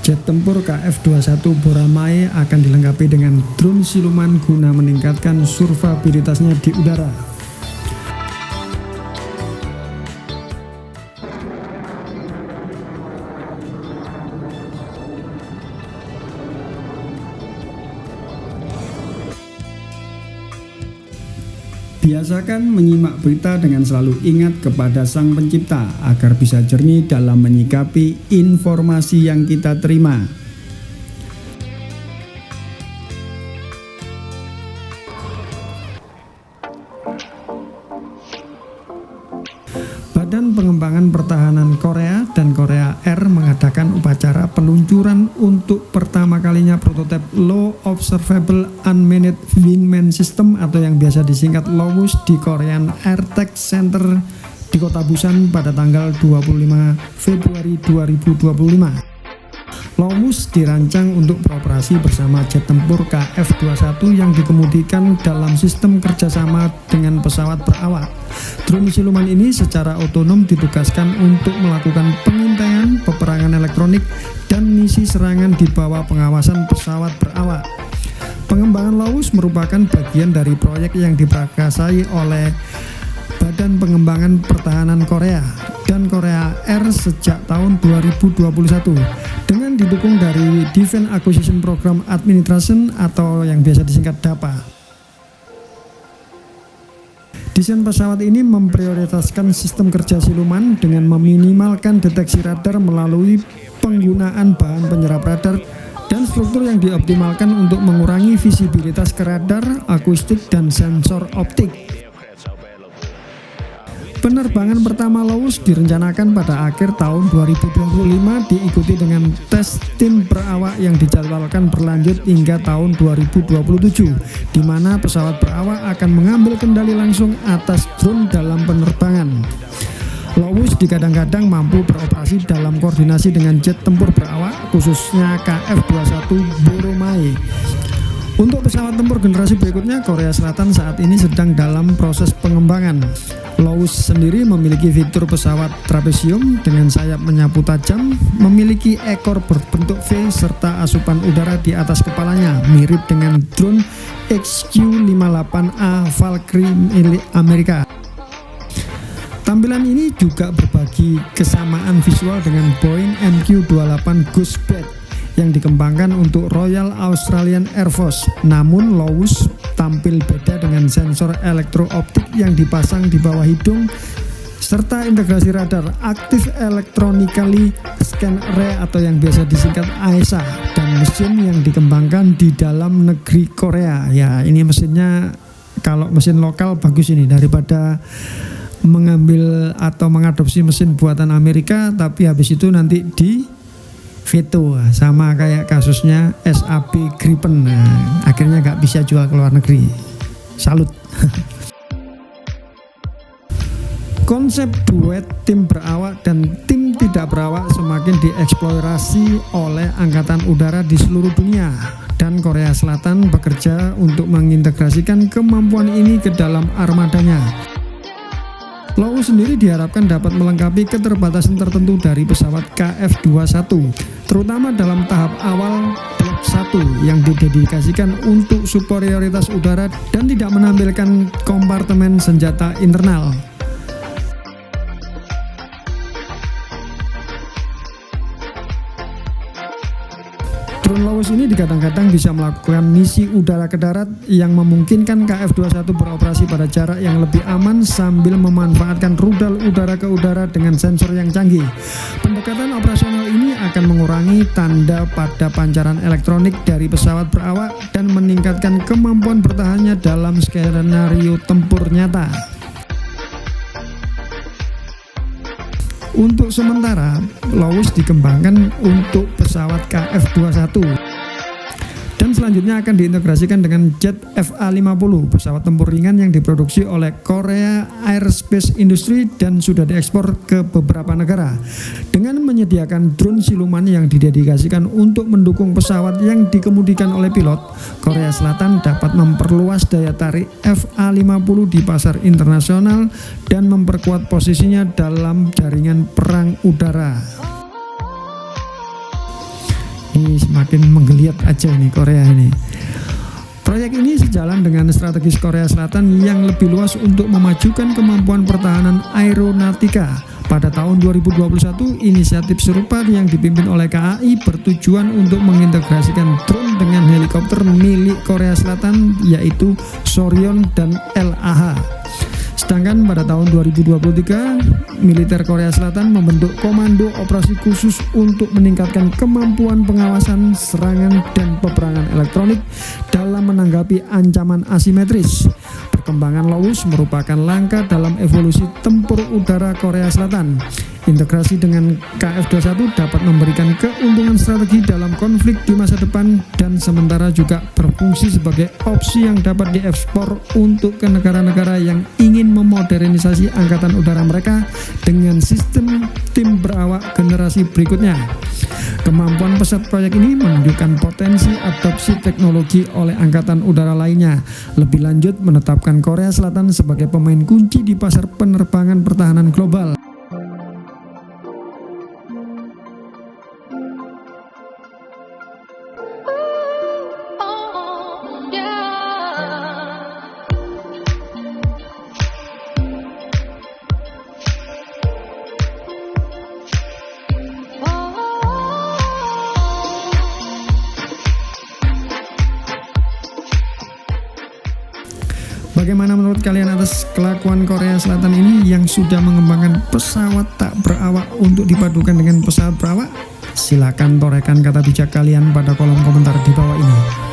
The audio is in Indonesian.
Jet tempur KF-21 Boramae akan dilengkapi dengan drone siluman guna meningkatkan survivalitasnya di udara. Biasakan menyimak berita dengan selalu ingat kepada Sang Pencipta agar bisa jernih dalam menyikapi informasi yang kita terima. Badan Pengembangan Pertahanan Korea dan Korea Air mengadakan upacara peluncuran untuk pertama kalinya prototipe Low Observable Unmanned Wingman System atau yang biasa disingkat LOWUS di Korean Air Tech Center di Kota Busan pada tanggal 25 Februari 2025. LOWUS dirancang untuk beroperasi bersama jet tempur KF-21 yang dikemudikan dalam sistem kerjasama dengan pesawat berawak. Drone siluman ini secara otonom ditugaskan untuk melakukan pengintaian, peperangan elektronik, dan misi serangan di bawah pengawasan pesawat berawak. Pengembangan LOWUS merupakan bagian dari proyek yang diprakarsai oleh Badan Pengembangan Pertahanan Korea dan Korea Air sejak tahun 2021 dengan didukung dari Defense Acquisition Program Administration atau yang biasa disingkat DAPA. Desain pesawat ini memprioritaskan sistem kerja siluman dengan meminimalkan deteksi radar melalui penggunaan bahan penyerap radar dan struktur yang dioptimalkan untuk mengurangi visibilitas ke radar, akustik, dan sensor optik. Penerbangan pertama LOWUS direncanakan pada akhir tahun 2025 diikuti dengan tes tim berawak yang dijadwalkan berlanjut hingga tahun 2027, di mana pesawat berawak akan mengambil kendali langsung atas drone dalam penerbangan. LOWUS dikadang-kadang mampu beroperasi dalam koordinasi dengan jet tempur berawak, khususnya KF-21 Boramae. Untuk pesawat tempur generasi berikutnya, Korea Selatan saat ini sedang dalam proses pengembangan. LOWUS sendiri memiliki fitur pesawat trapesium dengan sayap menyapu tajam, memiliki ekor berbentuk V serta asupan udara di atas kepalanya, mirip dengan drone XQ-58A Valkyrie milik Amerika. Tampilan ini juga berbagi kesamaan visual dengan Boeing MQ-28 Ghost Bat yang dikembangkan untuk Royal Australian Air Force. Namun LOWUS tampil beda dengan sensor elektro-optik yang dipasang di bawah hidung serta integrasi radar Active Electronically Scan Array atau yang biasa disingkat AESA dan mesin yang dikembangkan di dalam negeri Korea. Ya, ini mesinnya kalau mesin lokal bagus ini daripada mengambil atau mengadopsi mesin buatan Amerika tapi habis itu nanti di veto, sama kayak kasusnya SAB Gripen. Nah, akhirnya nggak bisa jual ke luar negeri. Salut. Konsep duet tim berawak dan tim tidak berawak semakin dieksplorasi oleh Angkatan Udara di seluruh dunia, dan Korea Selatan bekerja untuk mengintegrasikan kemampuan ini ke dalam armadanya. LOWUS sendiri diharapkan dapat melengkapi keterbatasan tertentu dari pesawat KF-21, terutama dalam tahap awal Blok 1 yang didedikasikan untuk superioritas udara dan tidak menampilkan kompartemen senjata internal. Drone LOWUS ini kadang-kadang bisa melakukan misi udara ke darat yang memungkinkan KF-21 beroperasi pada jarak yang lebih aman sambil memanfaatkan rudal udara ke udara dengan sensor yang canggih. Pendekatan operasional ini akan mengurangi tanda pada pancaran elektronik dari pesawat berawak dan meningkatkan kemampuan bertahannya dalam skenario tempur nyata. Untuk sementara, LOWUS dikembangkan untuk pesawat KF-21 dan selanjutnya akan diintegrasikan dengan jet FA-50, pesawat tempur ringan yang diproduksi oleh Korea Aerospace Industry dan sudah diekspor ke beberapa negara. Dengan menyediakan drone siluman yang didedikasikan untuk mendukung pesawat yang dikemudikan oleh pilot, Korea Selatan dapat memperluas daya tarik FA-50 di pasar internasional dan memperkuat posisinya dalam jaringan perang udara. Ini semakin menggeliat aja ini Korea ini. Proyek ini sejalan dengan strategis Korea Selatan yang lebih luas untuk memajukan kemampuan pertahanan aeronautika. Pada tahun 2021, inisiatif serupa yang dipimpin oleh KAI bertujuan untuk mengintegrasikan drone dengan helikopter milik Korea Selatan yaitu Soryon dan LAH. Sedangkan pada tahun 2023, militer Korea Selatan membentuk komando operasi khusus untuk meningkatkan kemampuan pengawasan, serangan, dan peperangan elektronik dalam menanggapi ancaman asimetris. Perkembangan Lowus merupakan langkah dalam evolusi tempur udara Korea Selatan. Integrasi dengan KF-21 dapat memberikan keuntungan strategi dalam konflik di masa depan dan sementara juga berfungsi sebagai opsi yang dapat diekspor untuk ke negara-negara yang ingin memodernisasi angkatan udara mereka dengan sistem tim berawak generasi berikutnya. Kemampuan pesat proyek ini menunjukkan potensi adopsi teknologi oleh angkatan udara lainnya. Lebih lanjut, menetapkan Korea Selatan sebagai pemain kunci di pasar penerbangan pertahanan global. Bagaimana menurut kalian atas kelakuan Korea Selatan ini yang sudah mengembangkan pesawat tak berawak untuk dipadukan dengan pesawat berawak? Silakan torehkan kata bijak kalian pada kolom komentar di bawah ini.